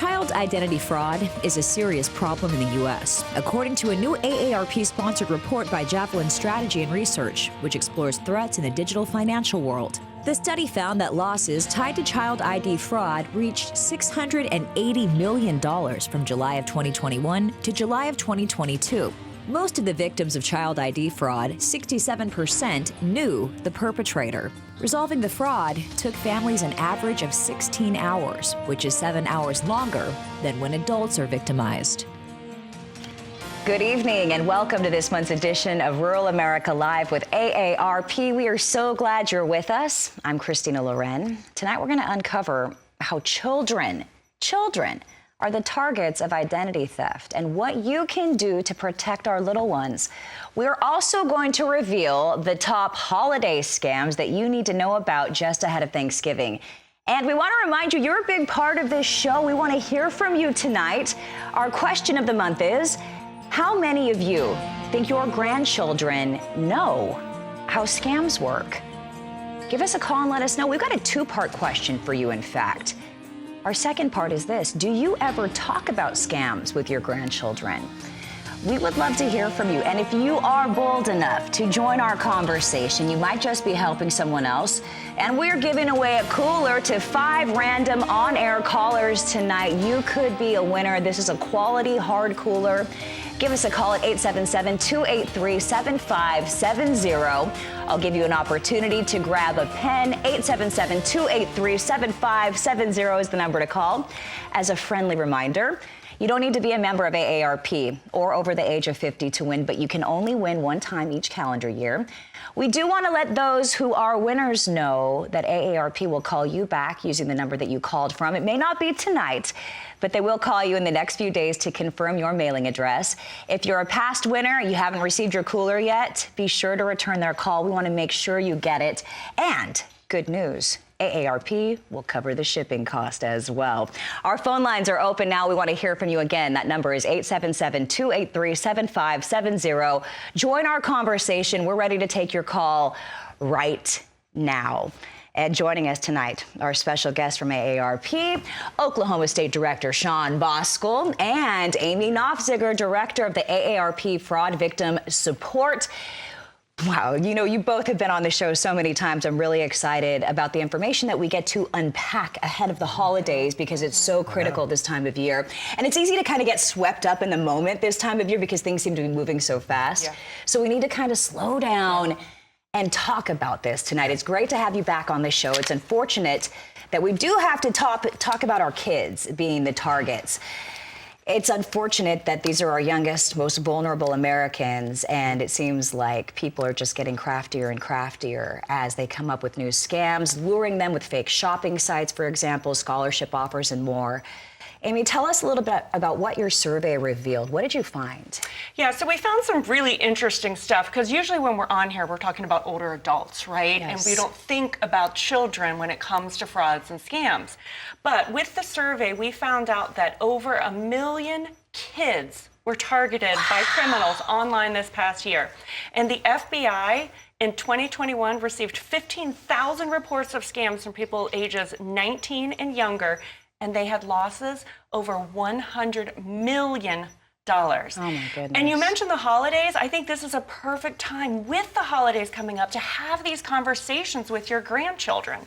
Child identity fraud is a serious problem in the U.S., according to a new AARP-sponsored report by Javelin Strategy and Research, which explores threats in the digital financial world. The study found that losses tied to child ID fraud reached $680 million from July of 2021 to July of 2022. Most of the victims of child ID fraud, 67%, knew the perpetrator. Resolving the fraud took families an average of 16 hours, which is 7 hours longer than when adults are victimized. Good evening and welcome to this month's edition of Rural America Live with AARP. We are so glad you're with us. I'm Christina Loren. Tonight we're going to uncover how children are the targets of identity theft and what you can do to protect our little ones. We're also going to reveal the top holiday scams that you need to know about just ahead of Thanksgiving. And we want to remind you, you're a big part of this show. We want to hear from you tonight. Our question of the month is, how many of you think your grandchildren know how scams work? Give us a call and let us know. We've got a two-part question for you, in fact. Our second part is this: do you ever talk about scams with your grandchildren? We would love to hear from you. And if you are bold enough to join our conversation, you might just be helping someone else. And we're giving away a cooler to 5 random on-air callers tonight. You could be a winner. This is a quality hard cooler. Give us a call at 877-283-7570. I'll give you an opportunity to grab a pen. 877-283-7570 is the number to call. As a friendly reminder, you don't need to be a member of AARP or over the age of 50 to win, but you can only win one time each calendar year. We do want to let those who are winners know that AARP will call you back using the number that you called from. It may not be tonight, but they will call you in the next few days to confirm your mailing address. If you're a past winner, you haven't received your cooler yet, be sure to return their call. We want to make sure you get it. And good news, AARP will cover the shipping cost as well. Our phone lines are open now. We want to hear from you again. That number is 877-283-7570. Join our conversation. We're ready to take your call right now. And joining us tonight, our special guest from AARP, Oklahoma State Director Sean Boskell, and Amy Knopfziger, Director of the AARP Fraud Victim Support. Wow, you know, you both have been on the show so many times. I'm really excited about the information that we get to unpack ahead of the holidays because it's so critical this time of year. And it's easy to kind of get swept up in the moment this time of year because things seem to be moving so fast. Yeah. So we need to kind of slow down and talk about this tonight. It's great to have you back on the show. It's unfortunate that we do have to talk about our kids being the targets. It's unfortunate that these are our youngest, most vulnerable Americans, and it seems like people are just getting craftier and craftier as they come up with new scams, luring them with fake shopping sites, for example, scholarship offers, and more. Amy, tell us a little bit about what your survey revealed. What did you find? Yeah, so we found some really interesting stuff, because usually when we're on here, we're talking about older adults, right? Yes. And we don't think about children when it comes to frauds and scams. But with the survey, we found out that over 1 million kids were targeted by criminals online this past year. And the FBI in 2021 received 15,000 reports of scams from people ages 19 and younger, and they had losses over $100 million. Oh my goodness. And you mentioned the holidays. I think this is a perfect time with the holidays coming up to have these conversations with your grandchildren,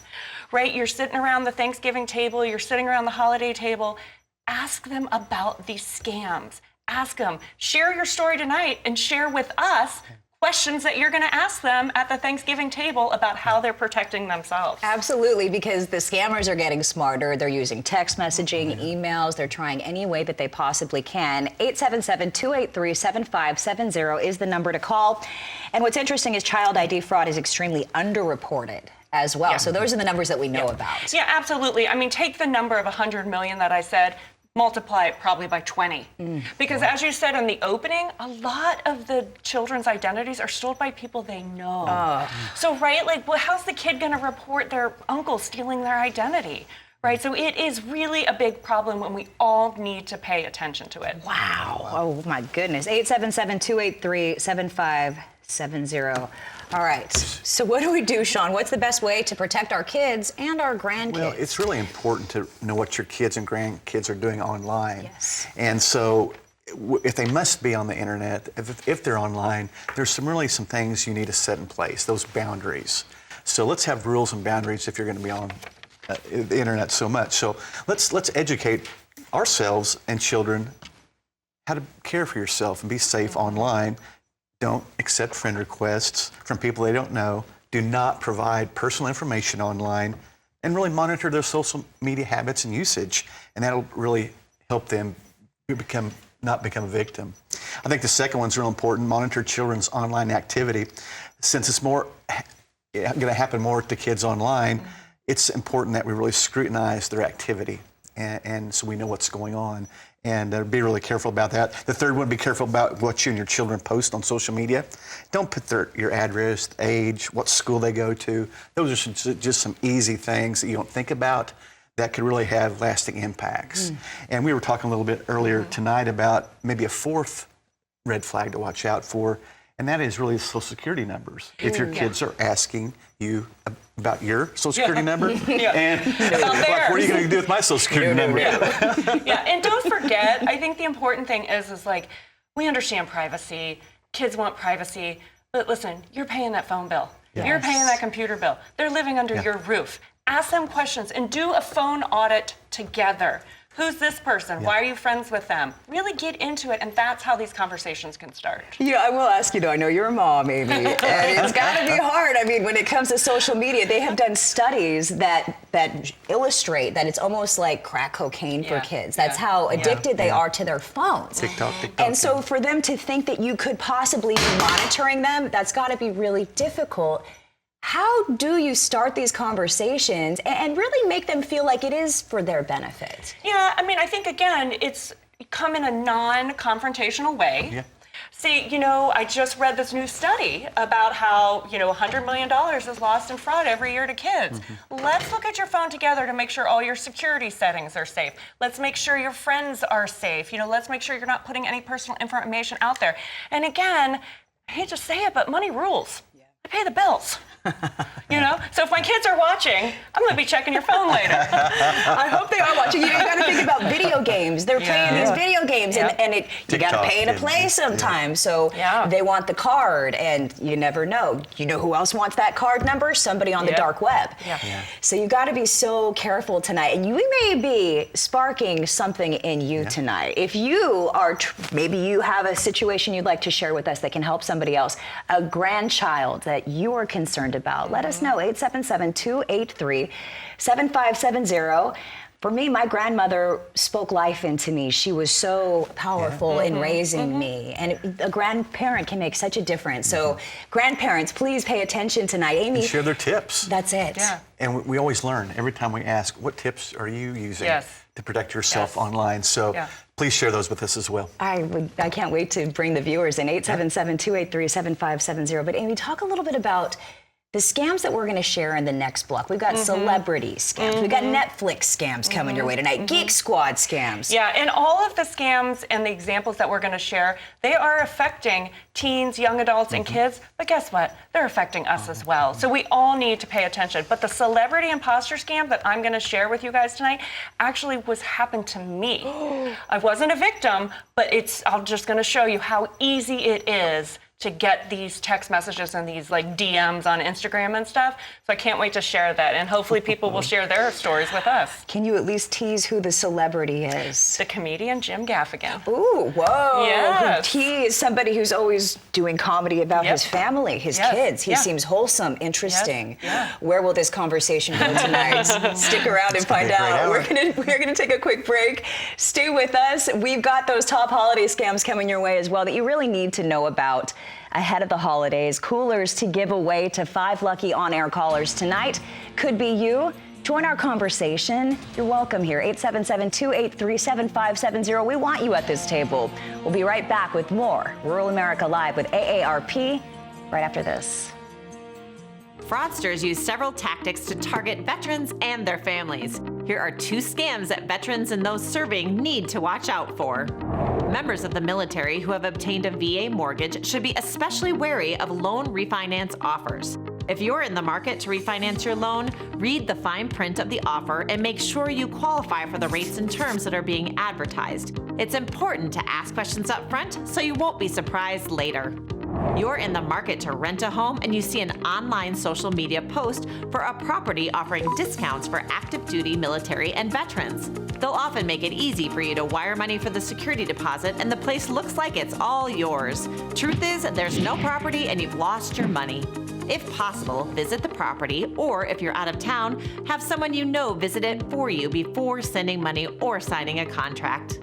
right? You're sitting around the Thanksgiving table, you're sitting around the holiday table. Ask them about these scams. Ask them, share your story tonight and share with us questions that you're going to ask them at the Thanksgiving table about how they're protecting themselves. Absolutely, because the scammers are getting smarter. They're using text messaging, emails. They're trying any way that they possibly can. 877-283-7570 is the number to call. And what's interesting is child ID fraud is extremely underreported as well. Yeah. So those are the numbers that we know about. Yeah, absolutely. I mean, take the number of 100 million that I said, multiply it probably by 20. Because as you said in the opening, a lot of the children's identities are stolen by people they know. So, right, like, well, how's the kid gonna report their uncle stealing their identity? Right, so it is really a big problem when we all need to pay attention to it. Wow, oh my goodness. 877-283-7570. 7570. All right. So what do we do, Sean? What's the best way to protect our kids and our grandkids? Well, it's really important to know what your kids and grandkids are doing online. Yes. And so if they must be on the internet, if they're online, there's some things you need to set in place, those boundaries. So let's have rules and boundaries if you're going to be on the internet so much. So let's educate ourselves and children how to care for yourself and be safe online. Don't accept friend requests from people they don't know. Do not provide personal information online, and really monitor their social media habits and usage. And that'll really help them not become a victim. I think the second one's real important. Monitor children's online activity. Since it's going to happen more to kids online, it's important that we really scrutinize their activity, and so we know what's going on. And be really careful about that. The third one, be careful about what you and your children post on social media. Don't put your address, age, what school they go to. Those are just some easy things that you don't think about that could really have lasting impacts. And we were talking a little bit earlier tonight about maybe a fourth red flag to watch out for, and that is really Social Security numbers. If your kids are asking you about your Social Security number, and like, what are you going to do with my Social Security number? And don't forget, I think the important thing is like, we understand privacy, kids want privacy, but listen, you're paying that phone bill. Yes. You're paying that computer bill. They're living under your roof. Ask them questions and do a phone audit together. Who's this person? Why are you friends with them? Really get into it, and that's how these conversations can start. Yeah, I will ask you, though, I know you're a mom, Amy, and it's got to be hard. I mean, when it comes to social media, they have done studies that illustrate that it's almost like crack cocaine for kids. That's how addicted they are to their phones. TikTok. And so for them to think that you could possibly be monitoring them, that's got to be really difficult. How do you start these conversations and really make them feel like it is for their benefit? Yeah, I mean, I think, again, it's come in a non-confrontational way. Yeah. See, I just read this new study about how, $100 million is lost in fraud every year to kids. Let's look at your phone together to make sure all your security settings are safe. Let's make sure your friends are safe. Let's make sure you're not putting any personal information out there. And again, I hate to say it, but money rules. I pay the bills. So if my kids are watching, I'm going to be checking your phone later. I hope they are watching. You got to think about video games. They're playing these video games, and you got to pay to play sometimes. So they want the card, and you never know. You know who else wants that card number? Somebody on the dark web. So you got to be so careful tonight. And we may be sparking something in you tonight. If you are, maybe you have a situation you'd like to share with us that can help somebody else, a grandchild that you are concerned about, let us know. 877-283-7570. For me, my grandmother spoke life into me. She was so powerful in raising me. And a grandparent can make such a difference. So grandparents, please pay attention tonight. Amy. And share their tips. That's it. Yeah. And we always learn every time we ask, what tips are you using to protect yourself online? So please share those with us as well. I can't wait to bring the viewers in. 877-283-7570. But Amy, talk a little bit about the scams that we're going to share in the next block. We've got celebrity scams. We've got Netflix scams coming your way tonight. Geek Squad scams. Yeah, and all of the scams and the examples that we're going to share, they are affecting teens, young adults, and kids. But guess what? They're affecting us as well. So we all need to pay attention. But the celebrity imposter scam that I'm going to share with you guys tonight actually happened to me. I wasn't a victim, but I'm just going to show you how easy it is to get these text messages and these like DMs on Instagram and stuff. So I can't wait to share that, and hopefully people will share their stories with us. Can you at least tease who the celebrity is? The comedian Jim Gaffigan. Ooh, whoa. Yes. He is somebody who's always doing comedy about his family, his kids. He seems wholesome, interesting. Where will this conversation go tonight? Stick around and find out. We're gonna take a quick break. Stay with us. We've got those top holiday scams coming your way as well that you really need to know about ahead of the holidays. Coolers to give away to 5 lucky on-air callers tonight. Could be you. Join our conversation. You're welcome here. 877-283-7570. We want you at this table. We'll be right back with more Rural America Live with AARP right after this. Fraudsters use several tactics to target veterans and their families. Here are 2 scams that veterans and those serving need to watch out for. Members of the military who have obtained a VA mortgage should be especially wary of loan refinance offers. If you're in the market to refinance your loan, read the fine print of the offer and make sure you qualify for the rates and terms that are being advertised. It's important to ask questions up front so you won't be surprised later. You're in the market to rent a home and you see an online social media post for a property offering discounts for active duty military and veterans. They'll often make it easy for you to wire money for the security deposit and the place looks like it's all yours. Truth is, there's no property and you've lost your money. If possible, visit the property, or if you're out of town, have someone you know visit it for you before sending money or signing a contract.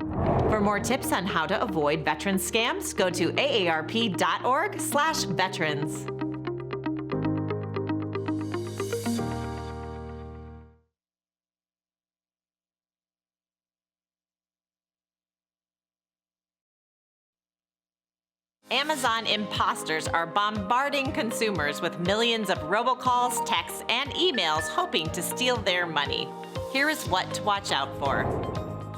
For more tips on how to avoid veteran scams, go to aarp.org/veterans. Amazon imposters are bombarding consumers with millions of robocalls, texts, and emails hoping to steal their money. Here is what to watch out for.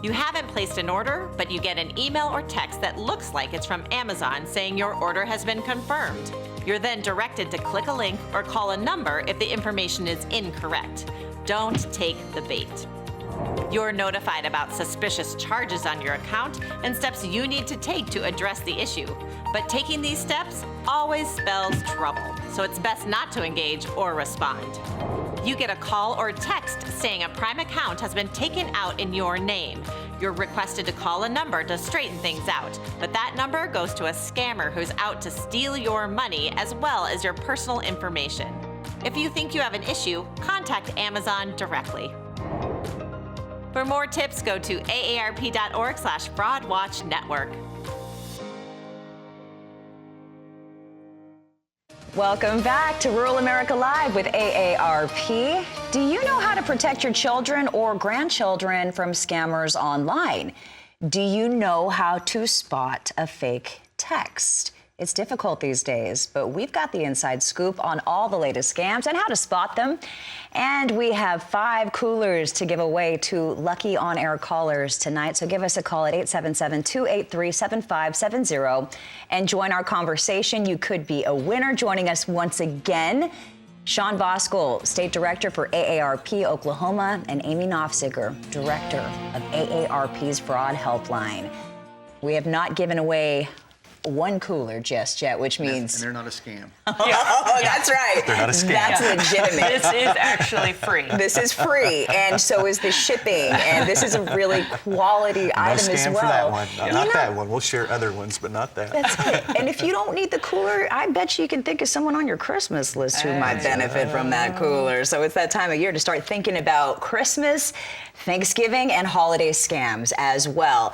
You haven't placed an order, but you get an email or text that looks like it's from Amazon saying your order has been confirmed. You're then directed to click a link or call a number if the information is incorrect. Don't take the bait. You're notified about suspicious charges on your account and steps you need to take to address the issue. But taking these steps always spells trouble, so it's best not to engage or respond. You get a call or text saying a Prime account has been taken out in your name. You're requested to call a number to straighten things out, but that number goes to a scammer who's out to steal your money as well as your personal information. If you think you have an issue, contact Amazon directly. For more tips, go to aarp.org/fraudwatchnetwork. Welcome back to Rural America Live with AARP. Do you know how to protect your children or grandchildren from scammers online? Do you know how to spot a fake text? It's difficult these days, but we've got the inside scoop on all the latest scams and how to spot them. And we have 5 coolers to give away to lucky on-air callers tonight. So give us a call at 877-283-7570 and join our conversation. You could be a winner. Joining us once again, Sean Voskuhl, State Director for AARP Oklahoma, and Amy Nofziger, Director of AARP's Fraud Helpline. We have not given away one cooler just yet, which means... And they're not a scam. Oh, that's right. They're not a scam. That's legitimate. This is actually free. This is free, and so is the shipping, and this is a really quality item as well. No scam for that one. Not that one. We'll share other ones, but not that. That's it. And if you don't need the cooler, I bet you can think of someone on your Christmas list who might benefit from that cooler. So it's that time of year to start thinking about Christmas, Thanksgiving, and holiday scams as well.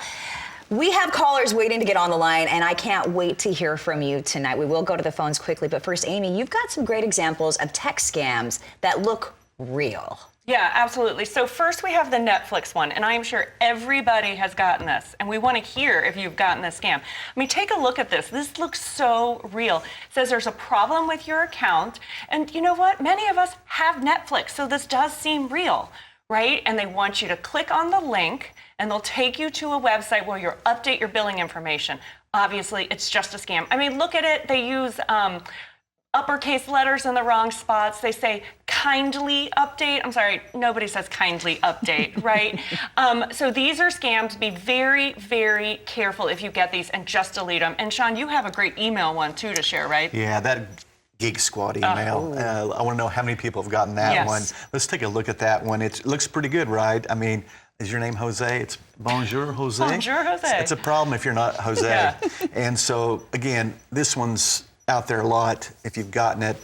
We have callers waiting to get on the line, and I can't wait to hear from you tonight. We will go to the phones quickly, but first, Amy, you've got some great examples of tech scams that look real. Yeah, absolutely. So first we have the Netflix one, and I am sure everybody has gotten this, and we want to hear if you've gotten this scam. I mean, take a look at this. This looks so real. It says there's a problem with your account, and you know what? Many of us have Netflix, so this does seem real, right? And they want you to click on the link, and they'll take you to a website where you'll update your billing information. Obviously, it's just a scam. I mean, look at it. They use uppercase letters in the wrong spots. They say kindly update. I'm sorry, nobody says kindly update, right? So these are scams. Be very, very careful if you get these and just delete them. And Sean, you have a great email one too to share, right? Yeah, that Geek Squad email. I want to know how many people have gotten that one. Let's take a look at that one. It looks pretty good, right? I mean, is your name Jose? It's Bonjour, Jose. Bonjour, Jose. It's a problem if you're not Jose. Yeah. And so, again, this one's out there a lot. If you've gotten it,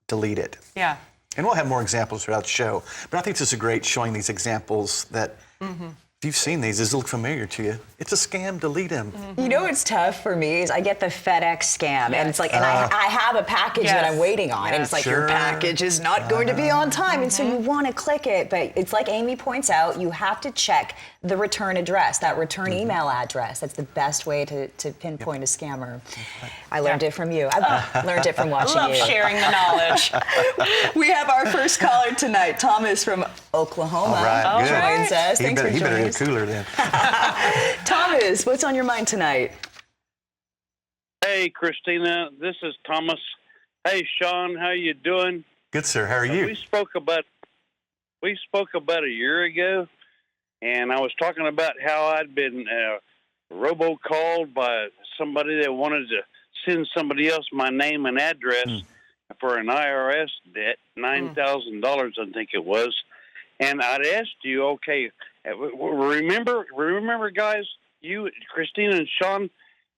delete it. Yeah. And we'll have more examples throughout the show. But I think this is great, showing these examples that if you've seen these, does it look familiar to you? It's a scam, delete them. You know what's tough for me is I get the FedEx scam, and it's like, and I have a package that I'm waiting on, and it's like, your package is not going to be on time, and so you want to click it, but it's like Amy points out, you have to check the return address, that return email address. That's the best way to pinpoint a scammer. I learned it from you. I learned it from watching I love you. sharing the knowledge. We have our first caller tonight, Thomas from Oklahoma. All right, good. Joins us. Thanks for He better joining get us. cooler then. Thomas, what's on your mind tonight? Hey, Christina, this is Thomas. Hey, Sean, how you doing? Good, sir. How are you? We spoke about a year ago, and I was talking about how I'd been robocalled by somebody that wanted to send somebody else my name and address for an IRS debt, $9,000, I think it was. And I'd asked you, okay, remember, guys, you, Christina, and Sean,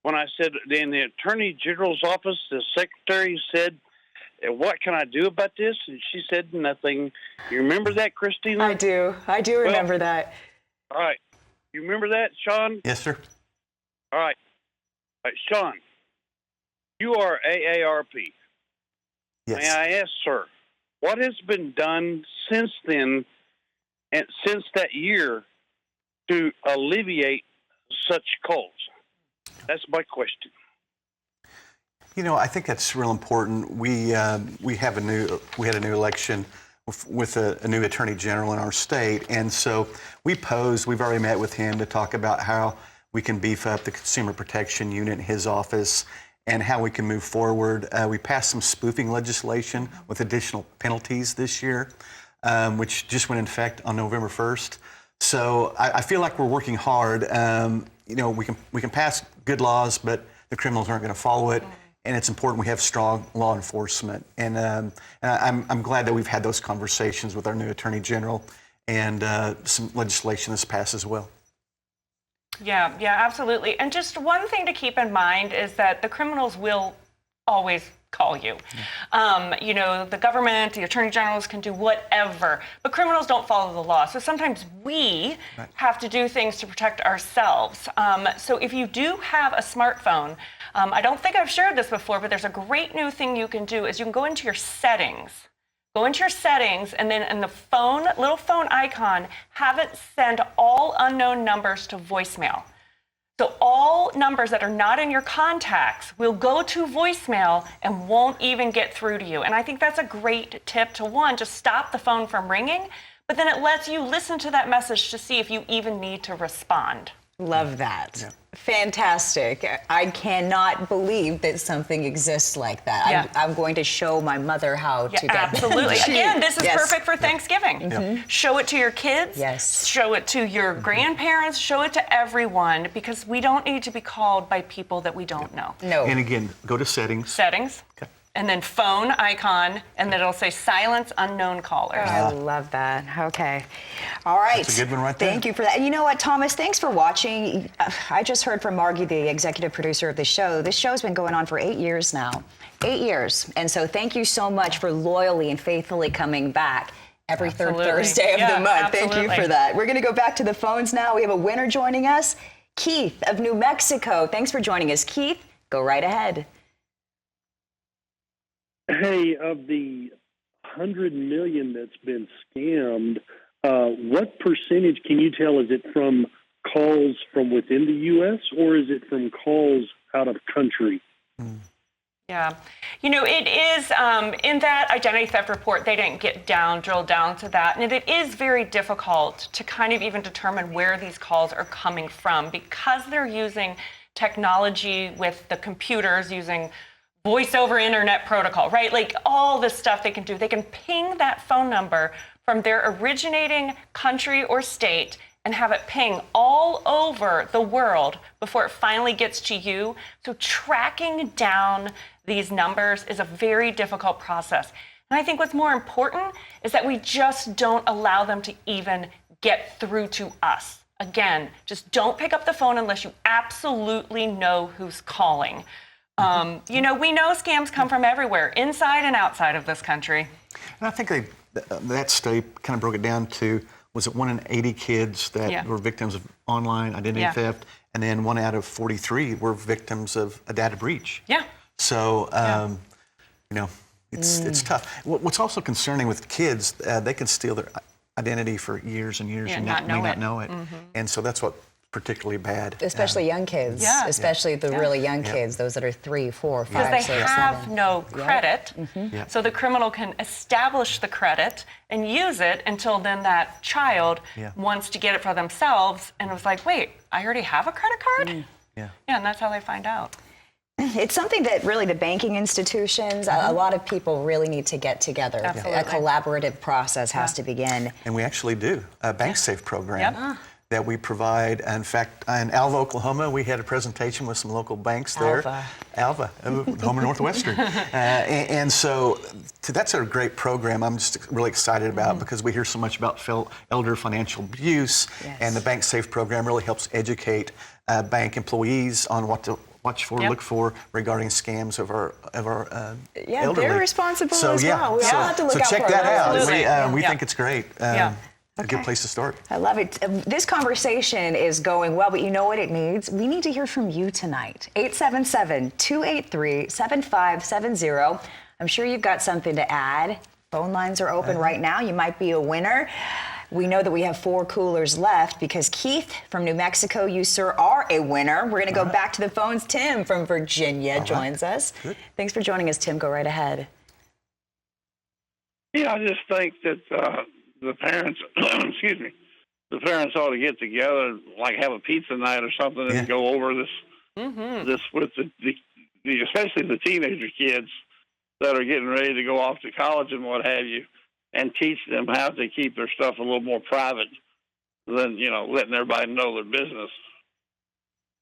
when I said in the Attorney General's office, the secretary said, what can I do about this? And she said nothing. You remember that, Christina? I do remember that. All right. You remember that, Sean? Yes, sir. All right. Sean, you are AARP. Yes. May I ask, sir, what has been done since then and since that year to alleviate such calls? That's my question. You know, I think that's real important. We had a new election with a new attorney general in our state, and so we've already met with him to talk about how we can beef up the consumer protection unit in his office and how we can move forward. We passed some spoofing legislation with additional penalties this year, which just went in effect on November 1st. So I feel like we're working hard. You know, we can pass good laws, but the criminals aren't going to follow it. And it's important we have strong law enforcement. And I'm glad that we've had those conversations with our new Attorney General, and some legislation has passed as well. Yeah, absolutely. And just one thing to keep in mind is that the criminals will always call you. You know, the government, the attorney generals can do whatever, but criminals don't follow the law. So sometimes we have to do things to protect ourselves. So if you do have a smartphone, I don't think I've shared this before, but there's a great new thing you can do is you can go into your settings. Go into your settings, and then in the phone, little phone icon, have it send all unknown numbers to voicemail. So all numbers that are not in your contacts will go to voicemail and won't even get through to you. And I think that's a great tip to, one, just stop the phone from ringing, but then it lets you listen to that message to see if you even need to respond. Love that. Yeah. Fantastic. I cannot believe that something exists like that. Yeah. I'm going to show my mother how to get absolutely. Again, this is Yes. perfect for Thanksgiving. Show it to your kids. Yes. Show it to your grandparents. Show it to everyone, because we don't need to be called by people that we don't know. No. And again, go to settings. Settings. Okay. And then phone icon, and then it'll say silence unknown callers. I love that. Okay. All right. That's a good one right there. Thank you for that. You know what, Thomas, thanks for watching. I just heard from Margie, the executive producer of the show. This show's been going on for 8 years now. 8 years. And so thank you so much for loyally and faithfully coming back every third Thursday of the month. Thank you for that. We're going to go back to the phones now. We have a winner joining us, Keith of New Mexico. Thanks for joining us, Keith. Go right ahead. Hey, of the 100 million that's been scammed, what percentage can you tell? Is it from calls from within the U.S. or is it from calls out of country? Yeah. You know, it is in that identity theft report, they didn't drill down to that. And it is very difficult to kind of even determine where these calls are coming from, because they're using technology with the computers, using voice over internet protocol, right? Like all this stuff they can do. They can ping that phone number from their originating country or state and have it ping all over the world before it finally gets to you. So tracking down these numbers is a very difficult process. And I think what's more important is that we just don't allow them to even get through to us. Again, just don't pick up the phone unless you absolutely know who's calling. You know, we know scams come from everywhere, inside and outside of this country. And I think that study kind of broke it down to, was it 1 in 80 kids that were victims of online identity theft, and then 1 out of 43 were victims of a data breach. Yeah. So, you know, it's tough. What's also concerning with kids, they can steal their identity for years and years and may not know it. And so that's what particularly bad. Especially young kids. Yeah. Especially the really young kids, those that are 3, 4, 5, because 6, they 7. have no credit. Yep. So the criminal can establish the credit and use it until then that child wants to get it for themselves and was like, wait, I already have a credit card? Yeah. Yeah, and that's how they find out. It's something that really the banking institutions, a lot of people really need to get together. Absolutely. A collaborative process has to begin. And we actually do a bank safe program. Yep. That we provide. In fact, in Alva, Oklahoma, we had a presentation with some local banks there. Alva, Homer Northwestern. And so that's a great program I'm just really excited about because we hear so much about elder financial abuse, and the Bank Safe program really helps educate bank employees on what to watch for, look for regarding scams of our elderly. They're responsible so, as well. We all have to look out check for that out. Absolutely. We think it's great. A good place to start. I love it. This conversation is going well, but you know what it needs? We need to hear from you tonight. 877-283-7570. I'm sure you've got something to add. Phone lines are open right now. You might be a winner. We know that we have 4 coolers left because Keith from New Mexico, you, sir, are a winner. We're going to go back to the phones. Tim from Virginia joins us. Good. Thanks for joining us, Tim. Go right ahead. Yeah, I just think that the parents, excuse me, the parents ought to get together, like have a pizza night or something, and go over this with the especially the teenager kids that are getting ready to go off to college and what have you, and teach them how to keep their stuff a little more private than, letting everybody know their business.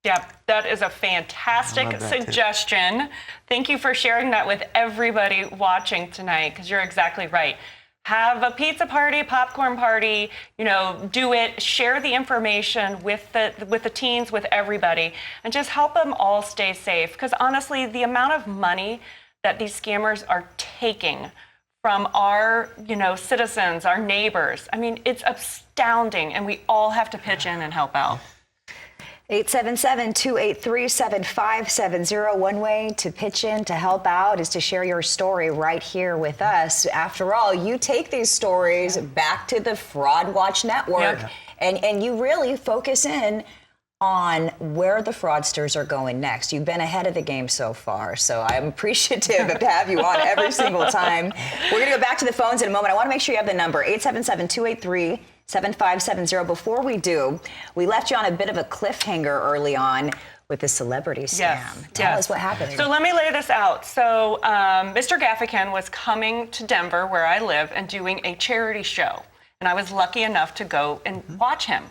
Yeah, that is a fantastic suggestion. Thank you for sharing that with everybody watching tonight, because you're exactly right. Have a pizza party, popcorn party, do it, share the information with the teens, with everybody, and just help them all stay safe. Because honestly, the amount of money that these scammers are taking from our, citizens, our neighbors, I mean, it's astounding, and we all have to pitch in and help out. 877-283-7570. One way to pitch in to help out is to share your story right here with us. After all, you take these stories back to the Fraud Watch Network, and you really focus in on where the fraudsters are going next. You've been ahead of the game so far, so I'm appreciative to have you on every single time. We're going to go back to the phones in a moment. I want to make sure you have the number, 877-283-7570. Before we do, we left you on a bit of a cliffhanger early on with the celebrity scam. Tell us what happened. So let me lay this out. So Mr. Gaffigan was coming to Denver, where I live, and doing a charity show. And I was lucky enough to go and watch him.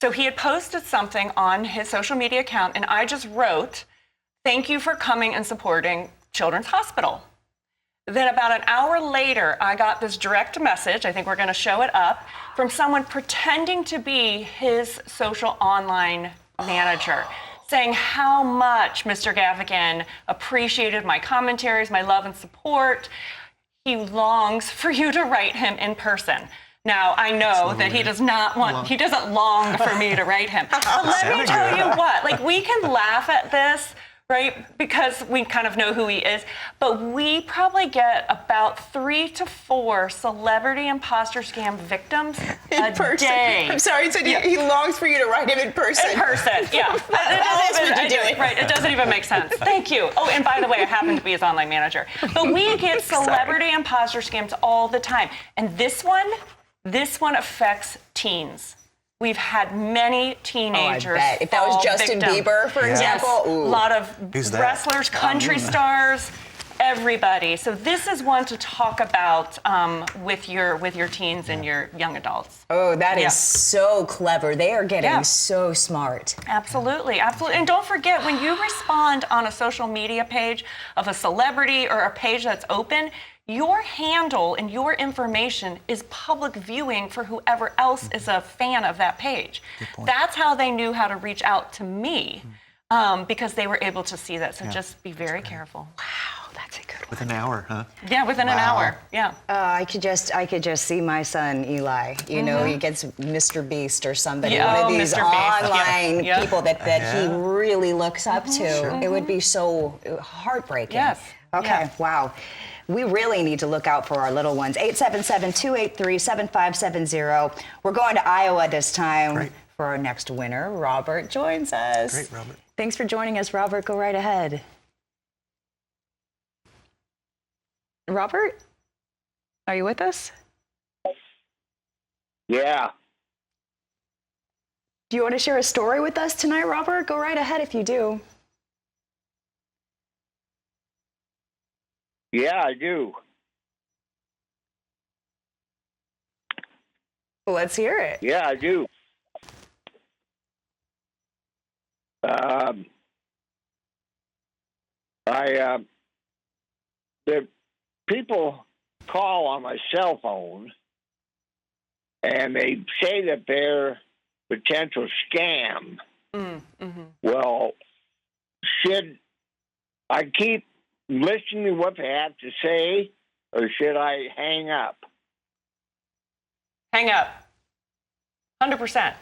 So he had posted something on his social media account, and I just wrote, "Thank you for coming and supporting Children's Hospital." Then about an hour later, I got this direct message, I think we're going to show it up, from someone pretending to be his social online manager, saying how much Mr. Gaffigan appreciated my commentaries, my love and support. He longs for you to write him in person. Now, I know that he doesn't long for me to write him. But let me tell you what, we can laugh at this, right? Because we kind of know who he is. But we probably get about 3 to 4 celebrity imposter scam victims a day. I'm sorry, so he longs for you to write him in person. In person, yeah. It doesn't even make sense. Thank you. Oh, and by the way, I happen to be his online manager. But we get celebrity imposter scams all the time. And this one affects teens. We've had many teenagers. I bet. If that was Justin Bieber, for example, a lot of wrestlers, country stars, everybody. So this is one to talk about with your teens and your young adults. Oh, that is so clever. They are getting so smart. Absolutely, absolutely. And don't forget, when you respond on a social media page of a celebrity or a page that's open, your handle and your information is public viewing for whoever else is a fan of that page. That's how they knew how to reach out to me, because they were able to see that. So just be very careful. Wow, that's a good one. Within an hour, huh? Yeah, within an hour. Yeah. I could just see my son Eli. He gets Mr. Beast or somebody. Yeah, one of these Mr. Beast. online people that he really looks up to. Sure. It would be so heartbreaking. Yes. Okay. Wow. We really need to look out for our little ones. 877-283-7570. We're going to Iowa this time. Great. for our next winner. Robert joins us. Great, Robert. Thanks for joining us, Robert. Go right ahead. Robert, are you with us? Yeah. Do you want to share a story with us tonight, Robert? Go right ahead if you do. Yeah, I do. Let's hear it. Yeah, I do. The people call on my cell phone and they say that they're potential scam. Well, should I keep listening to what they have to say, or should I hang up? Hang up. 100%.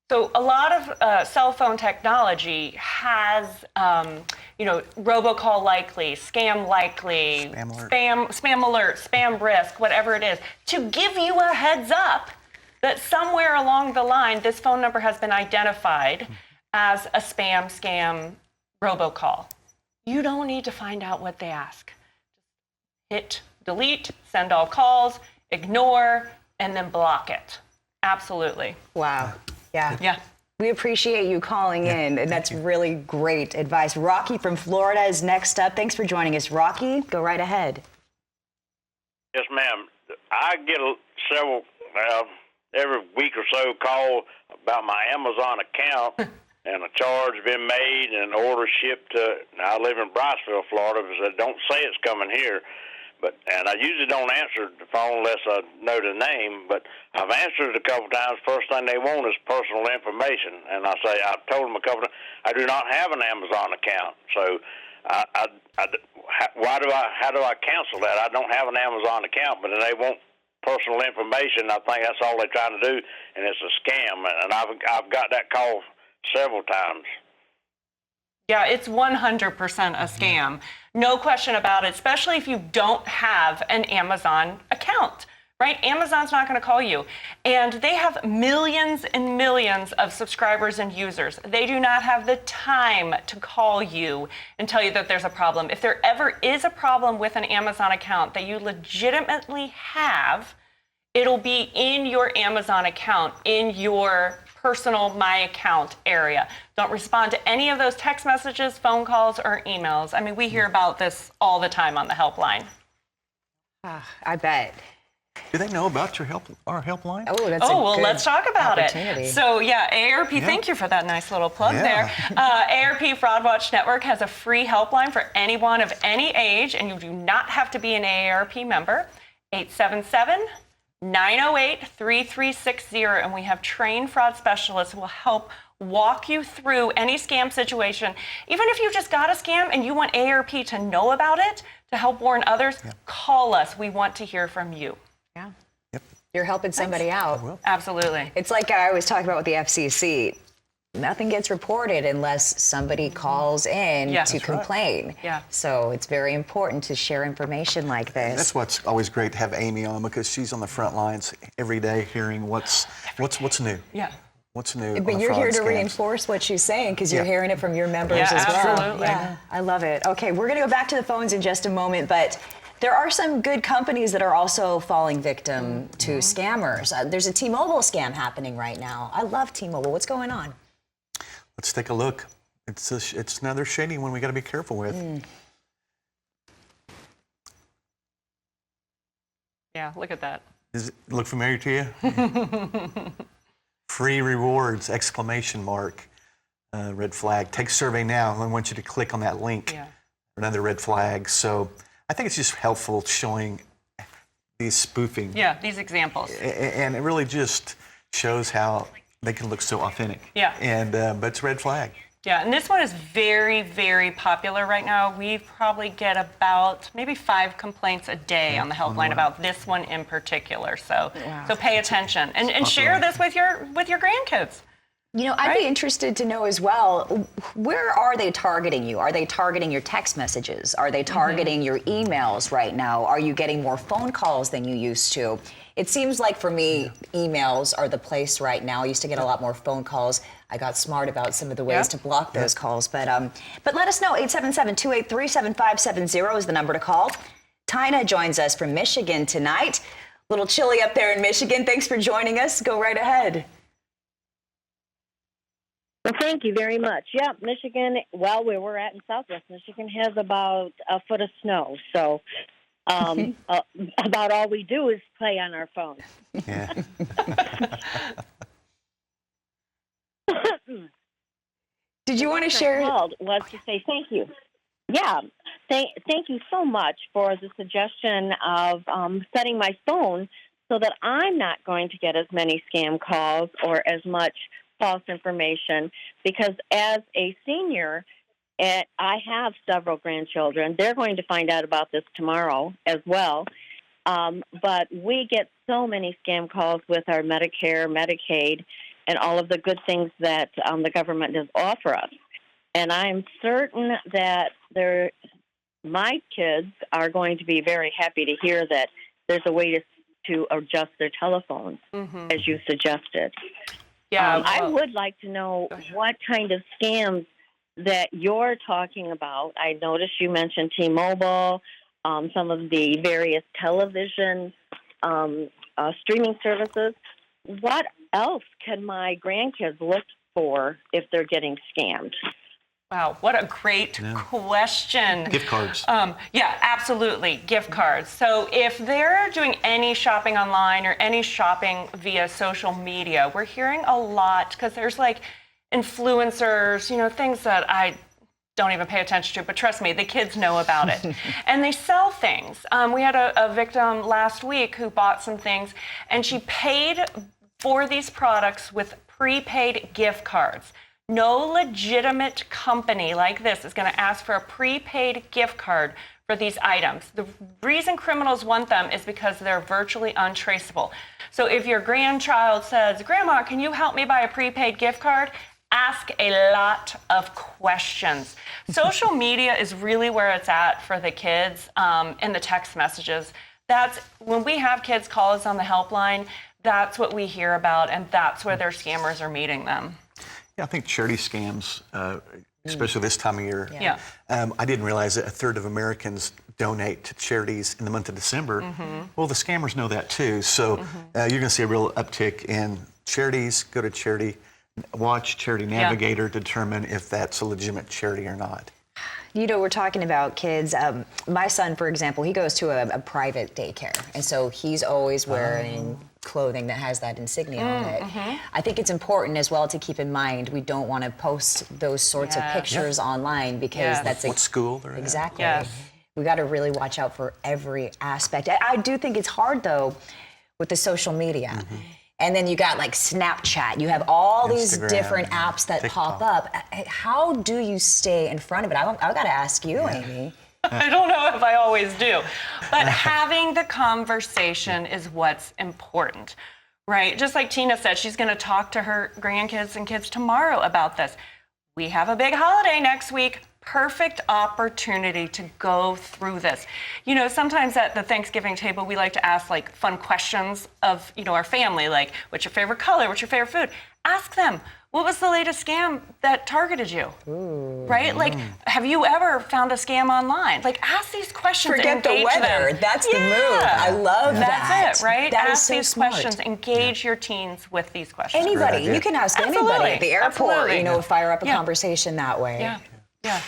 So a lot of cell phone technology has, robocall likely, scam likely, spam alert, spam risk, whatever it is, to give you a heads up that somewhere along the line, this phone number has been identified as a spam, scam, robocall. You don't need to find out what they ask. Hit delete, send all calls, ignore, and then block it. Absolutely. Wow. Yeah. Yeah. We appreciate you calling in, and that's really great advice. Rocky from Florida is next up. Thanks for joining us, Rocky. Go right ahead. Yes, ma'am. I get several, every week or so, call about my Amazon account, and a charge been made and an order shipped to, I live in Briceville, Florida, so don't say it's coming here. And I usually don't answer the phone unless I know the name, but I've answered it a couple times. First thing they want is personal information. And I've told them a couple times, I do not have an Amazon account. So how do I cancel that? I don't have an Amazon account, but they want personal information. I think that's all they're trying to do, and it's a scam. And I've got that call several times. Yeah, it's 100% a scam. No question about it, especially if you don't have an Amazon account, right? Amazon's not going to call you. And they have millions and millions of subscribers and users. They do not have the time to call you and tell you that there's a problem. If there ever is a problem with an Amazon account that you legitimately have, it'll be in your Amazon account, in your personal My Account area. Don't respond to any of those text messages, phone calls, or emails. I mean, we hear about this all the time on the helpline. I bet. Do they know about our helpline? Oh, that's let's talk about opportunity. it. So, AARP, thank you for that nice little plug there. AARP Fraud Watch Network has a free helpline for anyone of any age, and you do not have to be an AARP member. 877-908-3360, and we have trained fraud specialists who will help walk you through any scam situation. Even if you just got a scam and you want AARP to know about it, to help warn others, call us. We want to hear from you. Yeah. Yep. You're helping somebody out. Absolutely. It's like I always talk about with the FCC. Nothing gets reported unless somebody calls in to complain. Right. Yeah. So it's very important to share information like this. That's what's always great to have Amy on, because she's on the front lines every day hearing what's new. Yeah. What's new? But you're here to reinforce what she's saying, because you're hearing it from your members as well. Absolutely. Yeah, I love it. Okay, we're going to go back to the phones in just a moment, but there are some good companies that are also falling victim to scammers. There's a T-Mobile scam happening right now. I love T-Mobile. What's going on? Let's take a look. It's another shady one we got to be careful with. Yeah, look at that. Does it look familiar to you? Free rewards, exclamation mark, red flag. Take survey now. I want you to click on that link. Yeah. Another red flag. So I think it's just helpful showing these spoofing. Yeah, these examples. And it really just shows how they can look so authentic. Yeah. And but it's a red flag. Yeah, and this one is very, very popular right now. We probably get about maybe 5 complaints a day on the helpline about this one in particular. So, so pay attention and share this with your grandkids. You know, I'd be interested to know as well, where are they targeting you? Are they targeting your text messages? Are they targeting your emails right now? Are you getting more phone calls than you used to? It seems like for me, emails are the place right now. I used to get a lot more phone calls. I got smart about some of the ways to block those calls. But let us know. 877-283-7570 is the number to call. Tina joins us from Michigan tonight. A little chilly up there in Michigan. Thanks for joining us. Go right ahead. Well, thank you very much. Yeah, Michigan, well, where we're at in Southwest Michigan has about a foot of snow. So about all we do is play on our phones. Yeah. Did you want to share? Was to say thank you. Yeah, thank you so much for the suggestion of setting my phone so that I'm not going to get as many scam calls or as much false information, because as a senior, I have several grandchildren. They're going to find out about this tomorrow as well. But we get so many scam calls with our Medicare, Medicaid, and all of the good things that the government does offer us. And I'm certain that my kids are going to be very happy to hear that there's a way to adjust their telephones, as you suggested. Yeah, I would like to know what kind of scams that you're talking about. I noticed you mentioned T-Mobile, some of the various television streaming services. What else can my grandkids look for if they're getting scammed? Wow, what a great question. Gift cards. Yeah, absolutely, gift cards. So if they're doing any shopping online or any shopping via social media, we're hearing a lot, because there's like influencers, things that I don't even pay attention to, but trust me, the kids know about it. And they sell things. We had a victim last week who bought some things, and she paid for these products with prepaid gift cards. No legitimate company like this is going to ask for a prepaid gift card for these items. The reason criminals want them is because they're virtually untraceable. So if your grandchild says, "Grandma, can you help me buy a prepaid gift card?" Ask a lot of questions. Social media is really where it's at for the kids, in the text messages. That's when we have kids call us on the helpline, that's what we hear about, and that's where their scammers are meeting them. Yeah, I think charity scams, especially this time of year. Yeah. I didn't realize that a third of Americans donate to charities in the month of December. Well, the scammers know that too. So you're going to see a real uptick in charities. Go to Charity Watch, Charity Navigator, determine if that's a legitimate charity or not. We're talking about kids. My son, for example, he goes to a private daycare, and so he's always wearing clothing that has that insignia on it. I think it's important as well to keep in mind we don't want to post those sorts of pictures online, because that's what school they're exactly. Yes. We got to really watch out for every aspect. I do think it's hard though with the social media. And then you got like Snapchat. You have all these different apps that pop up. How do you stay in front of it? I've got to ask you, Amy. I don't know if I always do, but having the conversation is what's important, right? Just like Tina said, she's going to talk to her grandkids and kids tomorrow about this. We have a big holiday next week. Perfect opportunity to go through this. Sometimes at the Thanksgiving table, we like to ask like fun questions of, our family, like, what's your favorite color? What's your favorite food? Ask them, what was the latest scam that targeted you? Right? Like, have you ever found a scam online? Like, ask these questions. Forget the weather. Them. That's the move. I love that. That's it, right? That ask is so these smart. questions. Engage your teens with these questions. Anybody. You can ask anybody at the airport, fire up a conversation that way. Yeah.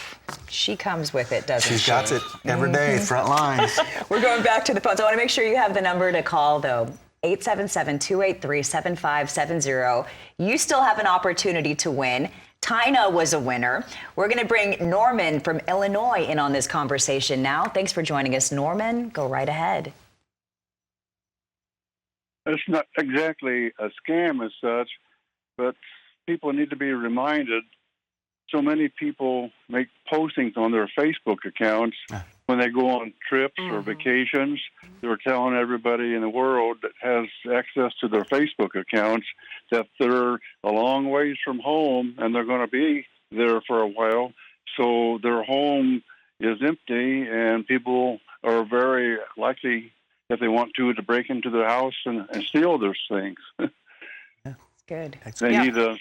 She comes with it, doesn't she? She's got it every day, front lines. We're going back to the phones. I want to make sure you have the number to call, though. 877-283-7570. You still have an opportunity to win. Tina was a winner. We're going to bring Norman from Illinois in on this conversation now. Thanks for joining us, Norman. Go right ahead. It's not exactly a scam as such, but people need to be reminded. So many people make postings on their Facebook accounts when they go on trips or vacations, they're telling everybody in the world that has access to their Facebook accounts that they're a long ways from home and they're going to be there for a while. So their home is empty, and people are very likely, if they want to break into their house and steal those things. Good. They need to,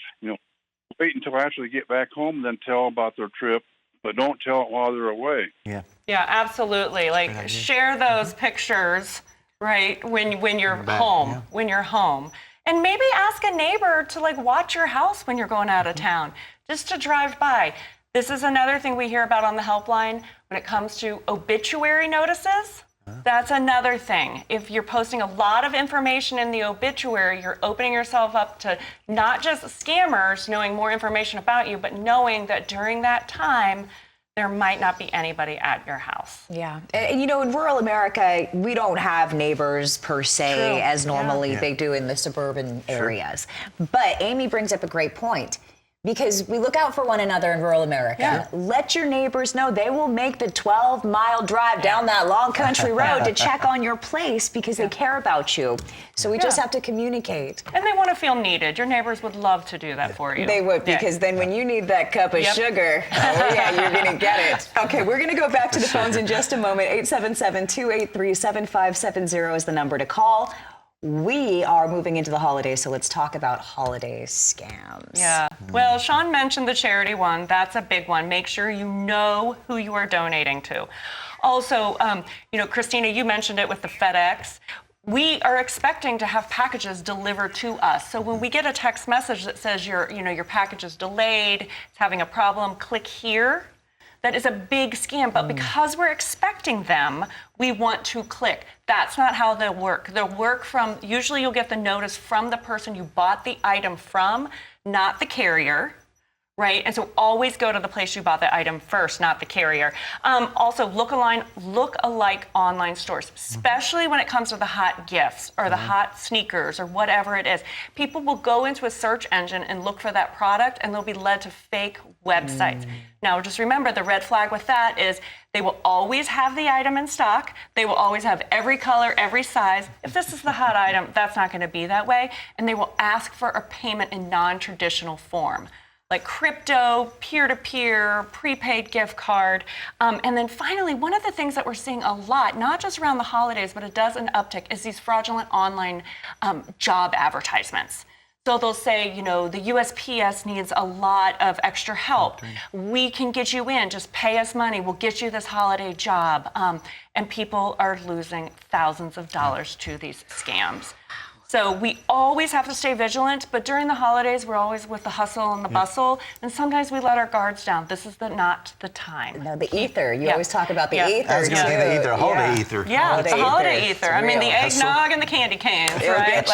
wait until I actually get back home, then tell about their trip, but don't tell it while they're away. Yeah, absolutely. Like, share those pictures, right, when you're home, when you're home. And maybe ask a neighbor to, like, watch your house when you're going out of town, just to drive by. This is another thing we hear about on the helpline when it comes to obituary notices. That's another thing. If you're posting a lot of information in the obituary, you're opening yourself up to not just scammers knowing more information about you, but knowing that during that time, there might not be anybody at your house. Yeah. And, in rural America, we don't have neighbors per se as normally they do in the suburban areas. But Amy brings up a great point. Because we look out for one another in rural America. Yeah. Let your neighbors know. They will make the 12-mile drive down that long country road to check on your place because they care about you. So we just have to communicate. And they want to feel needed. Your neighbors would love to do that for you. They would, because then when you need that cup of sugar, you're going to get it. Okay, we're going to go back to the phones in just a moment. 877-283-7570 is the number to call. We are moving into the holidays, so let's talk about holiday scams. Yeah. Well, Sean mentioned the charity one. That's a big one. Make sure you know who you are donating to. Also, Christina, you mentioned it with the FedEx. We are expecting to have packages delivered to us. So when we get a text message that says your package is delayed, it's having a problem, click here. That is a big scam, but because we're expecting them, we want to click. That's not how they'll work. They'll work usually you'll get the notice from the person you bought the item from, not the carrier, right? And so always go to the place you bought the item first, not the carrier. Also, look-alike online stores, especially when it comes to the hot gifts or the hot sneakers or whatever it is. People will go into a search engine and look for that product, and they'll be led to fake websites. Now, just remember, the red flag with that is they will always have the item in stock. They will always have every color, every size. If this is the hot item, that's not going to be that way. And they will ask for a payment in non-traditional form, like crypto, peer-to-peer, prepaid gift card. And then finally, one of the things that we're seeing a lot, not just around the holidays, but it does an uptick, is these fraudulent online job advertisements. So they'll say, the USPS needs a lot of extra help. We can get you in, just pay us money. We'll get you this holiday job. And people are losing thousands of dollars to these scams. So we always have to stay vigilant, but during the holidays, we're always with the hustle and the bustle, and sometimes we let our guards down. This is not the time. No, the ether. You always talk about the ether. I was going to say the ether, holiday ether. Yeah, the holiday ether. I mean, the eggnog and the candy canes, right?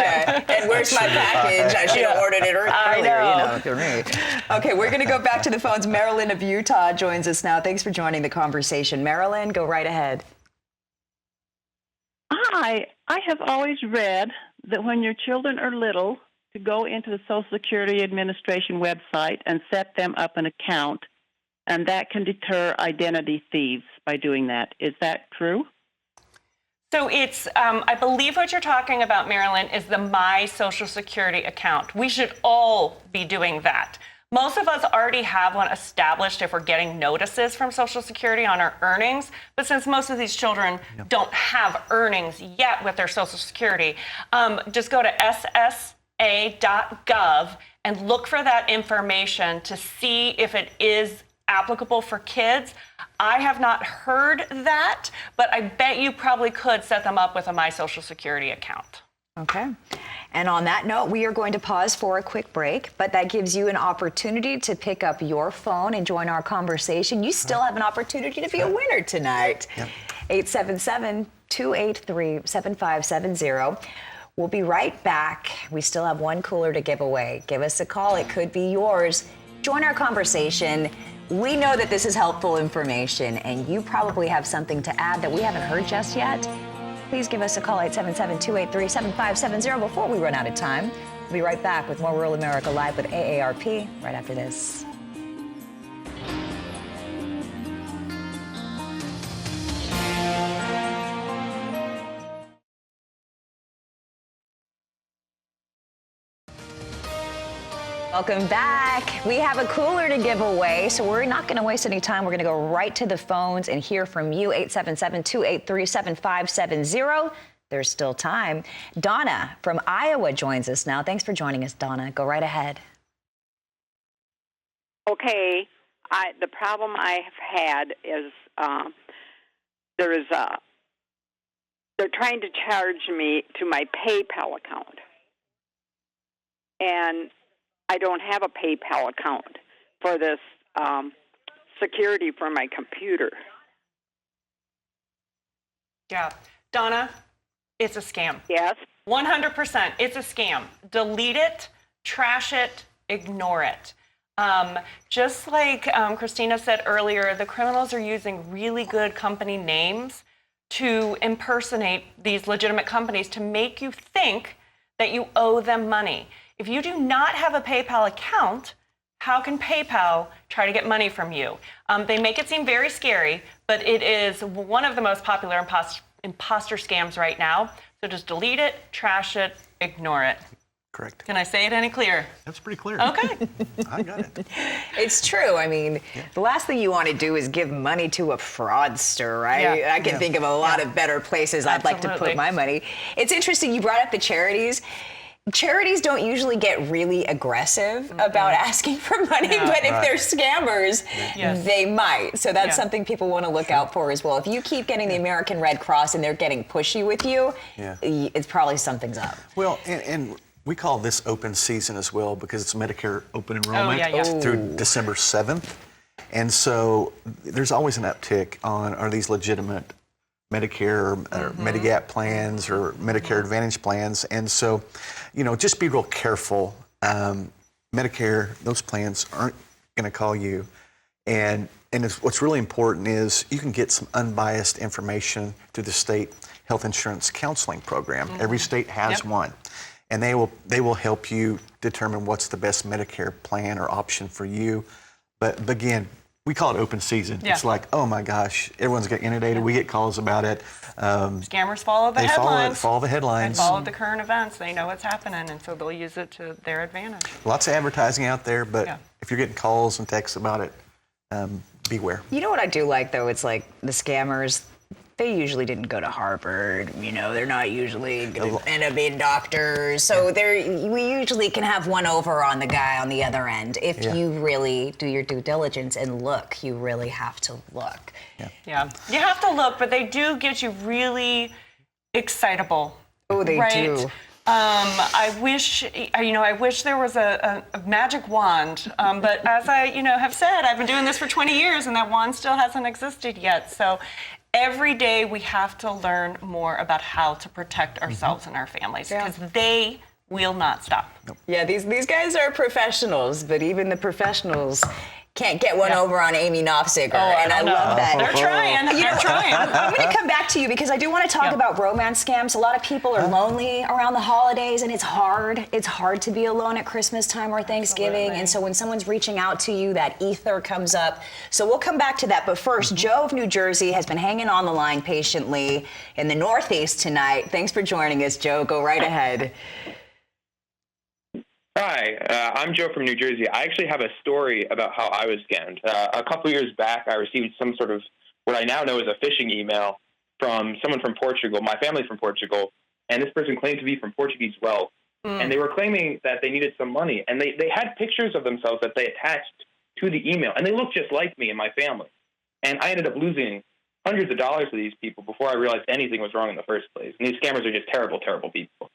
And where's my package? I should have ordered it earlier. I know. For me. Okay, we're going to go back to the phones. Marilyn of Utah joins us now. Thanks for joining the conversation. Marilyn, go right ahead. Hi. I have always read that when your children are little, to go into the Social Security Administration website and set them up an account, and that can deter identity thieves by doing that. Is that true? So it's, I believe what you're talking about, Marilyn, is the My Social Security account. We should all be doing that. Most of us already have one established if we're getting notices from Social Security on our earnings. But since most of these children don't have earnings yet with their Social Security, just go to ssa.gov and look for that information to see if it is applicable for kids. I have not heard that, but I bet you probably could set them up with a My Social Security account. Okay. And on that note, we are going to pause for a quick break, but that gives you an opportunity to pick up your phone and join our conversation. You still have an opportunity to be a winner tonight. 877-283-7570. We'll be right back. We still have one cooler to give away. Give us a call. It could be yours. Join our conversation. We know that this is helpful information, and you probably have something to add that we haven't heard just yet. Please give us a call, 877-283-7570, before we run out of time. We'll be right back with more Rural America Live with AARP right after this. Welcome back. We have a cooler to give away, so we're not going to waste any time. We're going to go right to the phones and hear from you, 877-283-7570. There's still time. Donna from Iowa joins us now. Thanks for joining us, Donna. Go right ahead. Okay. The problem I have had is they're trying to charge me to my PayPal account. And I don't have a PayPal account for this security for my computer. Yeah. Donna, it's a scam. Yes? 100%. It's a scam. Delete it, trash it, ignore it. Just like Christina said earlier, the criminals are using really good company names to impersonate these legitimate companies to make you think that you owe them money. If you do not have a PayPal account, how can PayPal try to get money from you? They make it seem very scary, but it is one of the most popular imposter scams right now. So just delete it, trash it, ignore it. Correct. Can I say it any clearer? That's pretty clear. Okay. I got it. It's true. I mean, the last thing you want to do is give money to a fraudster, right? Yeah. I can think of a lot of better places I'd like to put my money. It's interesting. You brought up the charities. Charities don't usually get really aggressive about asking for money, but if they're scammers, they might. So that's something people want to look out for as well. If you keep getting the American Red Cross and they're getting pushy with you, it's probably something's up. Well, and we call this open season as well because it's Medicare open enrollment through December 7th. And so there's always an uptick on, are these legitimate Medicare or Medigap plans or Medicare Advantage plans? And so, just be real careful. Medicare, those plans aren't going to call you. And what's really important is you can get some unbiased information through the state health insurance counseling program. Every state has one. And they will help you determine what's the best Medicare plan or option for you. But again, we call it open season. It's like, oh my gosh, everyone's got inundated. We get calls about it. Scammers follow the headlines. Follow the headlines. They follow the current events. They know what's happening, and so they'll use it to their advantage. Lots of advertising out there, but if you're getting calls and texts about it, beware. You know what I do like, though? It's like the scammers, they usually didn't go to Harvard. They're not usually going to end up being doctors. So we usually can have one over on the guy on the other end. If you really do your due diligence and look, you really have to look. Yeah, you have to look, but they do get you really excitable. Oh, they do. I wish there was a magic wand, but as I, have said, I've been doing this for 20 years, and that wand still hasn't existed yet. So every day we have to learn more about how to protect ourselves and our families, because they will not stop. Yeah, these guys are professionals, but even the professionals can't get one over on Amy Knopfziger, and I love that. They're trying. They're trying. I'm going to come back to you because I do want to talk about romance scams. A lot of people are lonely around the holidays, and it's hard. It's hard to be alone at Christmas time or Thanksgiving, and so when someone's reaching out to you, that ether comes up. So we'll come back to that, but first, Joe of New Jersey has been hanging on the line patiently in the Northeast tonight. Thanks for joining us, Joe. Go right ahead. Hi, I'm Joe from New Jersey. I actually have a story about how I was scammed. A couple years back, I received some sort of what I now know is a phishing email from someone from Portugal, my family's from Portugal, and this person claimed to be from Portuguese wealth. And they were claiming that they needed some money, and they had pictures of themselves that they attached to the email, and they looked just like me and my family. And I ended up losing hundreds of dollars to these people before I realized anything was wrong in the first place. And these scammers are just terrible, terrible people.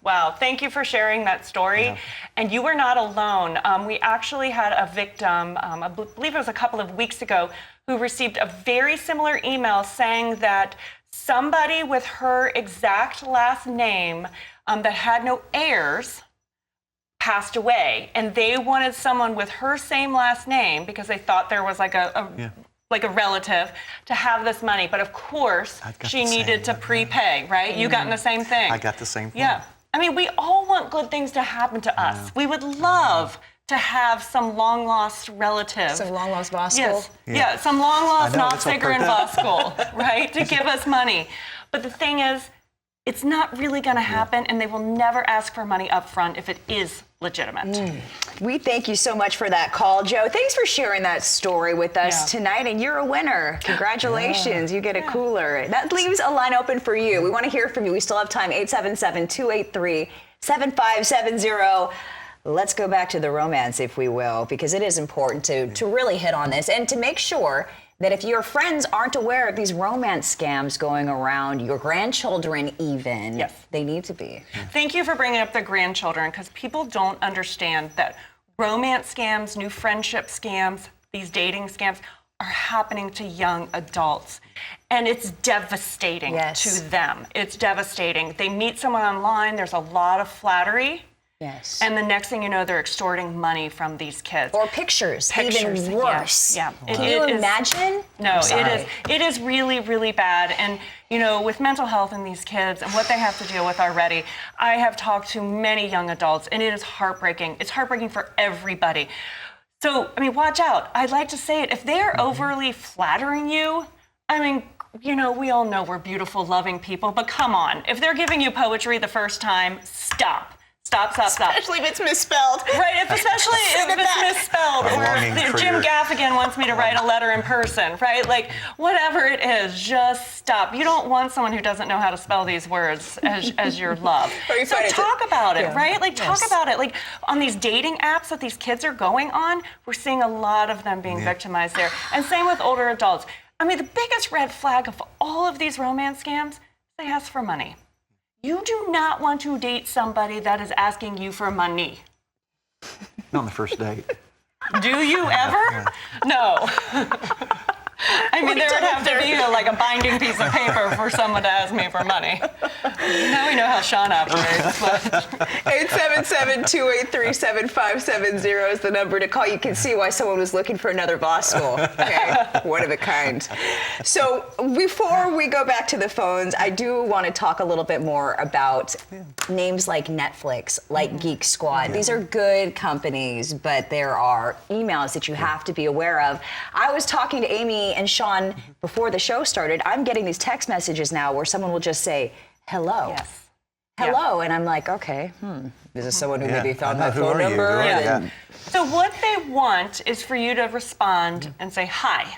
Wow. Thank you for sharing that story. And you were not alone. We actually had a victim, I believe it was a couple of weeks ago, who received a very similar email saying that somebody with her exact last name that had no heirs passed away. And they wanted someone with her same last name because they thought there was like a relative to have this money. But of course, she needed to prepay, right? You got in the same thing. I got the same thing. Yeah. I mean, we all want good things to happen to us. We would love to have some long-lost relative. Some long-lost Voskul? Yes. Yeah, some long-lost Knopfziger in Voskul, right, to give us money. But the thing is, it's not really going to happen, and they will never ask for money up front if it is legitimate. We thank you so much for that call, Joe. Thanks for sharing that story with us tonight, and you're a winner. Congratulations. You get a cooler. That leaves a line open for you. We want to hear from you. We still have time. 877-283-7570. Let's go back to the romance, if we will, because it is important to really hit on this and to make sure that if your friends aren't aware of these romance scams going around, your grandchildren even, they need to be. Thank you for bringing up the grandchildren, because people don't understand that romance scams, new friendship scams, these dating scams are happening to young adults. And it's devastating to them. It's devastating. They meet someone online, there's a lot of flattery. Yes. And the next thing you know, they're extorting money from these kids. Or pictures. Even worse. Yeah. Can you imagine? No, it is really, really bad. And, you know, with mental health in these kids and what they have to deal with already, I have talked to many young adults, and it is heartbreaking. It's heartbreaking for everybody. So, I mean, watch out. I'd like to say it. If they're overly flattering you, I mean, you know, we all know we're beautiful, loving people, but come on. If they're giving you poetry the first time, stop. Stop. Especially if it's misspelled. Right, especially if it's misspelled. Or if Jim Gaffigan wants me to write a letter in person, right? Like, whatever it is, just stop. You don't want someone who doesn't know how to spell these words as your love. So talk about it, right? Like, talk about it. Like, on these dating apps that these kids are going on, we're seeing a lot of them being victimized there. And same with older adults. I mean, the biggest red flag of all of these romance scams, they ask for money. You do not want to date somebody that is asking you for money. Not on the first date. Do you ever? No. I mean, there would have to be like a binding piece of paper for someone to ask me for money. Now we know how Sean operates. 877-283-7570 is the number to call. You can see why someone was looking for another law school. Okay, one of a kind. So before we go back to the phones, I do want to talk a little bit more about names like Netflix, like Geek Squad. These are good companies, but there are emails that you have to be aware of. I was talking to Amy and Sean before the show started. I'm getting these text messages now where someone will just say, hello. Hello. And I'm like, okay, Is this someone who maybe found my phone number? So what they want is for you to respond and say hi.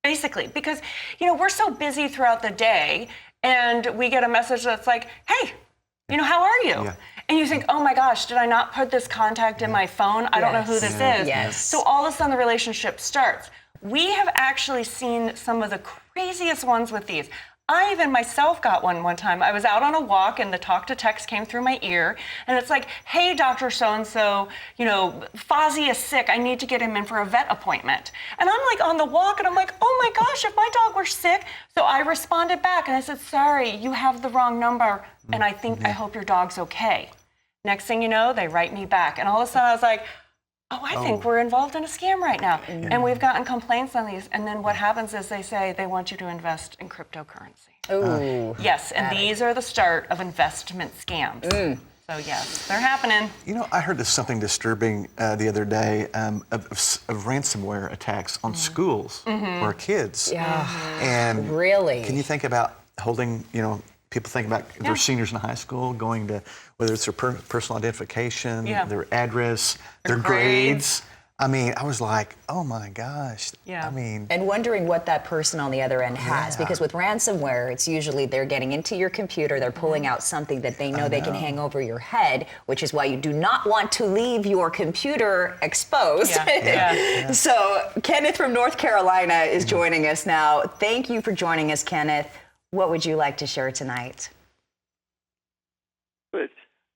Basically, because, you know, we're so busy throughout the day, and we get a message that's like, hey, you know, how are you? And you think, oh my gosh, did I not put this contact in my phone? I don't know who this is. So all of a sudden the relationship starts. We have actually seen some of the craziest ones with these. I even myself got one time. I was out on a walk and the talk to text came through my ear, and it's like, hey, Dr. So-and-so, you know, Fozzie is sick. I need to get him in for a vet appointment. And I'm like on the walk and I'm like, oh my gosh, if my dog were sick. So I responded back and I said, sorry, you have the wrong number, and I hope your dog's okay. Next thing you know, they write me back. And all of a sudden I was like, I think we're involved in a scam right now. And we've gotten complaints on these. And then what happens is they say they want you to invest in cryptocurrency. Yes, and these are the start of investment scams. So yes, they're happening. You know, I heard something disturbing the other day of ransomware attacks on schools or kids. And really? Can you think about holding, you know, people think about their seniors in high school going to, whether it's their personal identification, their address, their grades. I mean, I was like, oh my gosh. I mean. And wondering what that person on the other end has. Because with ransomware, it's usually they're getting into your computer, they're pulling out something that they know they can hang over your head, which is why you do not want to leave your computer exposed. So Kenneth from North Carolina is joining us now. Thank you for joining us, Kenneth. What would you like to share tonight? But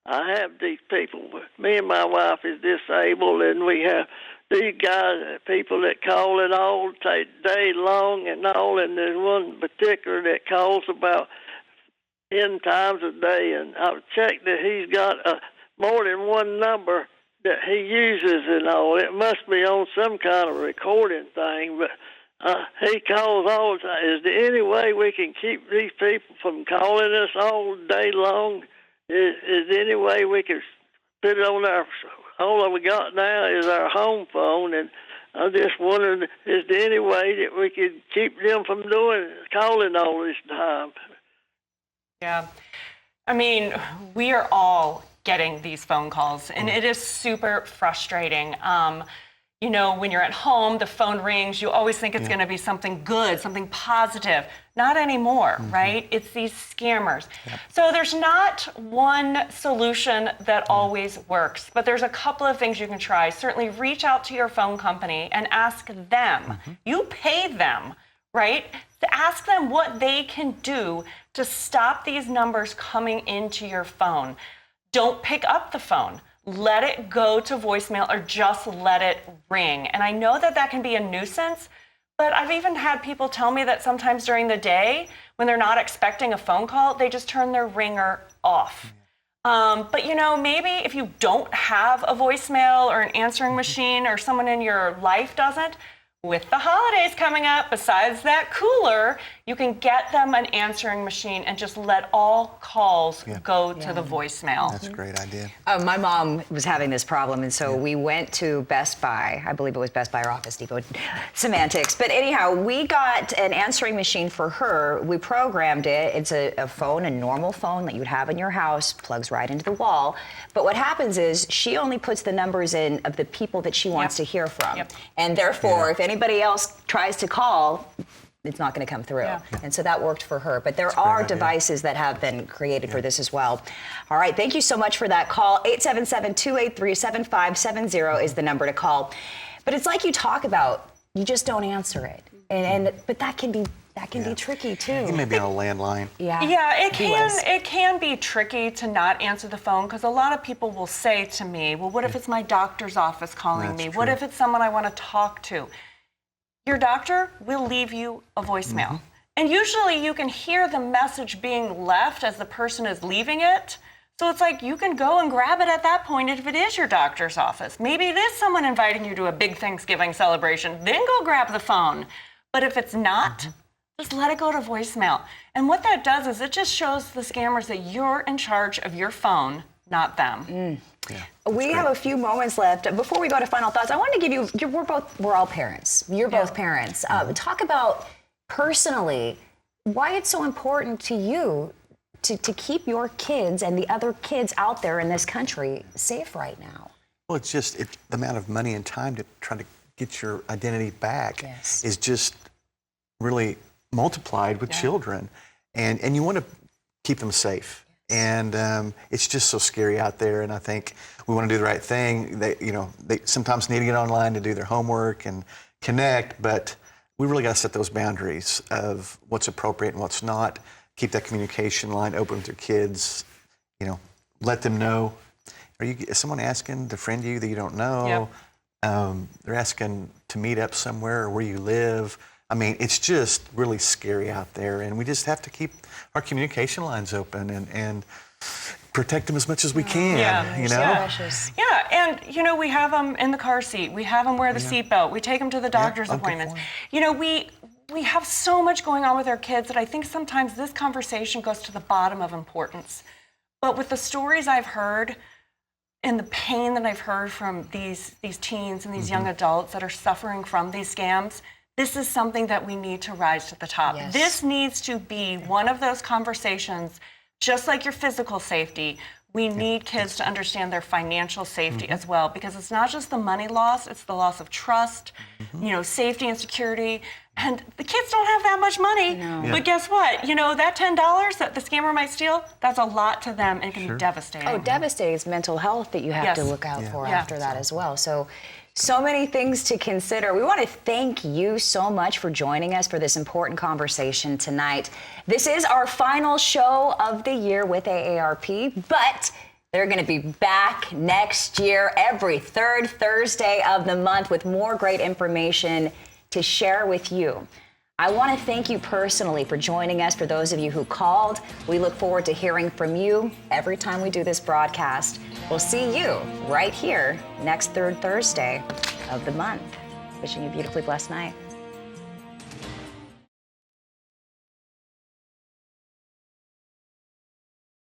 I have these people. Me and my wife is disabled, and we have these guys, people that call it all day long and all. And there's one particular that calls about 10 times a day, and I've checked that he's got more than one number that he uses and all. It must be on some kind of recording thing, but. He calls all the time. Is there any way we can keep these people from calling us all day long? Is there any way we can put it on our... All we got now is our home phone, and I'm just wondering, is there any way that we could keep them from calling all this time? Yeah. I mean, we are all getting these phone calls, and it is super frustrating. You know, when you're at home, the phone rings, you always think it's going to be something good, something positive. Not anymore, right? It's these scammers. So there's not one solution that always works, but there's a couple of things you can try. Certainly reach out to your phone company and ask them. You pay them, right? To ask them what they can do to stop these numbers coming into your phone. Don't pick up the phone. Let it go to voicemail or just let it ring. And I know that that can be a nuisance, but I've even had people tell me that sometimes during the day, when they're not expecting a phone call, they just turn their ringer off. But you know, maybe if you don't have a voicemail or an answering machine or someone in your life doesn't, with the holidays coming up, besides that cooler, you can get them an answering machine and just let all calls go to the voicemail. That's a great idea. My mom was having this problem, and so we went to Best Buy. I believe it was Best Buy or Office Depot. Semantics. But anyhow, we got an answering machine for her. We programmed it. It's a phone, a normal phone that you would have in your house, plugs right into the wall. But what happens is she only puts the numbers in of the people that she wants to hear from. And therefore, if anybody else tries to call, it's not going to come through. And so that worked for her. But there are devices that have been created for this as well. All right, thank you so much for that call. 877-283-7570 is the number to call. But it's like you talk about, you just don't answer it. But that can be tricky too. You may be on a landline. It can be tricky to not answer the phone, because a lot of people will say to me, well, what if it's my doctor's office calling me? What if it's someone I want to talk to? Your doctor will leave you a voicemail. And usually you can hear the message being left as the person is leaving it. So it's like you can go and grab it at that point if it is your doctor's office. Maybe it is someone inviting you to a big Thanksgiving celebration. Then go grab the phone. But if it's not, just let it go to voicemail. And what that does is it just shows the scammers that you're in charge of your phone, not them. We have a few moments left. Before we go to final thoughts, I wanted to give you, we're all parents. You're both parents. Talk about personally why it's so important to you to keep your kids and the other kids out there in this country safe right now. Well, it's just the amount of money and time to try to get your identity back is just really multiplied with children. And you want to keep them safe. And it's just so scary out there, and I think we want to do the right thing. They sometimes need to get online to do their homework and connect, but we really got to set those boundaries of what's appropriate and what's not. Keep that communication line open with your kids. Let them know. Is someone asking to friend you that you don't know? They're asking to meet up somewhere or where you live. I mean, it's just really scary out there, and we just have to keep our communication lines open and protect them as much as we can. And we have them in the car seat. We have them wear the seatbelt. We take them to the doctor's appointments. We have so much going on with our kids that I think sometimes this conversation goes to the bottom of importance. But with the stories I've heard and the pain that I've heard from these teens and these young adults that are suffering from these scams, this is something that we need to rise to the top. This needs to be one of those conversations, just like your physical safety. We need kids to understand their financial safety as well, because it's not just the money loss, it's the loss of trust, safety and security. And the kids don't have that much money. But guess what? That $10 that the scammer might steal, that's a lot to them and it can be devastating. Oh, devastating. It's mental health that you have to look out for after that as well. So many things to consider. We want to thank you so much for joining us for this important conversation tonight. This is our final show of the year with AARP, but they're going to be back next year every third Thursday of the month with more great information to share with you. I want to thank you personally for joining us. For those of you who called, we look forward to hearing from you every time we do this broadcast. We'll see you right here next third Thursday of the month. Wishing you a beautifully blessed night.